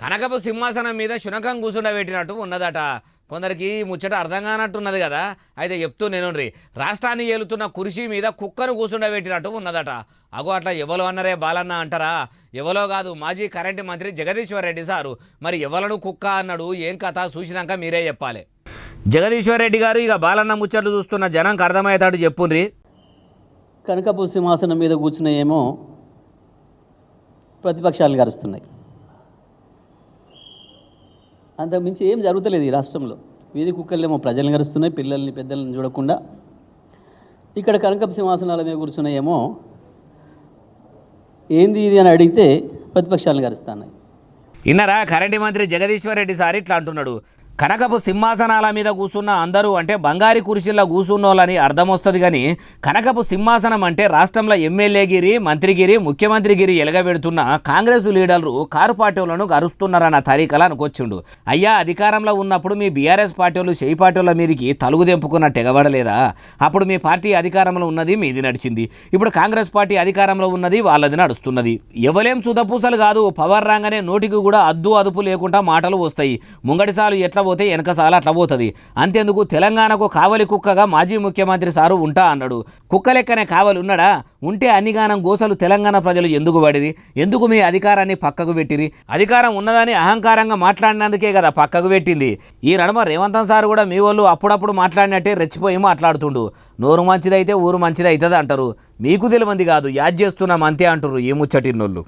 కనకపు సింహాసనం మీద శునకం కూర్చుండబెట్టినట్టు ఉన్నదట. కొందరికి ముచ్చట అర్థం కానట్టున్నది కదా. అయితే చెప్తూ నేను రాష్ట్రాన్ని ఏలుతున్న కుర్చీ మీద కుక్కను కూర్చుండబెట్టినట్టు ఉన్నదట. అగో అట్లా ఎవలో అన్నరే బాలన్న అంటారా? ఎవలో కాదు, మాజీ కరెంటు మంత్రి జగదీశ్వర్ రెడ్డి సారు. మరి ఎవలను కుక్క అన్నాడు, ఏం కథ చూసినాక మీరే చెప్పాలి. జగదీశ్వర్ రెడ్డి గారు ఇక బాలన్న ముచ్చట్లు చూస్తున్న జనంకి అర్థమయ్యేటాడు చెప్పుండ్రి. కనకపు సింహాసనం మీద కూర్చున్నాయేమో ప్రతిపక్షాలను కరుస్తున్నాయి. అంతకుమించి ఏం జరుగుతలేదు ఈ రాష్ట్రంలో. వీధి కుక్కలేమో ప్రజలను కరుస్తున్నాయి, పిల్లల్ని పెద్దల్ని చూడకుండా. ఇక్కడ కనకపు సింహాసనాల మీద కూర్చున్నాయేమో ఏంది ఇది అని అడిగితే ప్రతిపక్షాలను కరుస్తున్నాయి. ఇన్నరా కరెంటు మంత్రి జగదీశ్వర్ రెడ్డి సార్ ఇట్లా అంటున్నాడు. కనకపు సింహాసనాల మీద కూర్చున్న అందరూ అంటే బంగారి కుర్చీల్లో కూర్చున్నోళ్ళని అర్థం వస్తుంది. కానీ కనకపు సింహాసనం అంటే రాష్ట్రంలో ఎమ్మెల్యేగిరి, మంత్రిగిరి, ముఖ్యమంత్రిగిరి ఎలగబెడుతున్న కాంగ్రెస్ లీడర్లు కారు పార్టీలను కరుస్తున్నారన్న తరీకలు అనుకొచ్చిండు. అయ్యా, అధికారంలో ఉన్నప్పుడు మీ బీఆర్ఎస్ పార్టీలు చేయి పార్టీల మీదకి తలుగు తెంపుకున్నట్టు ఎగబడలేదా? అప్పుడు మీ పార్టీ అధికారంలో ఉన్నది, మీది నడిచింది. ఇప్పుడు కాంగ్రెస్ పార్టీ అధికారంలో ఉన్నది, వాళ్ళది నడుస్తున్నది. ఎవలేం సుధపూసలు కాదు, పవర్ రాగానే నోటికి కూడా అద్దు అదుపు లేకుండా మాటలు వస్తాయి. ముంగడిసాలు ఎట్లా పోతే వెనకసాల అట్లా పోతుంది. అంతేందుకు తెలంగాణకు కావలి కుక్కగా మాజీ ముఖ్యమంత్రి సారు ఉంటా అన్నాడు. కుక్క లెక్కనే కావలి ఉన్నాడా? ఉంటే అన్నిగానం గోసలు తెలంగాణ ప్రజలు ఎందుకు పడిరి? ఎందుకు మీ అధికారాన్ని పక్కకు పెట్టిరి? అధికారం ఉన్నదని అహంకారంగా మాట్లాడినందుకే కదా పక్కకు పెట్టింది. ఈ నడుమ రేవంత్ సార్ కూడా మీ వాళ్ళు అప్పుడప్పుడు మాట్లాడినట్టే రెచ్చిపోయి మాట్లాడుతుండు. నోరు మంచిదైతే ఊరు మంచిది అవుతుంది అంటారు. మీకు తెలియంది కాదు, యాద్ చేస్తున్నాం అంతే అంటారు ఈ ముచ్చటిన్నోళ్ళు.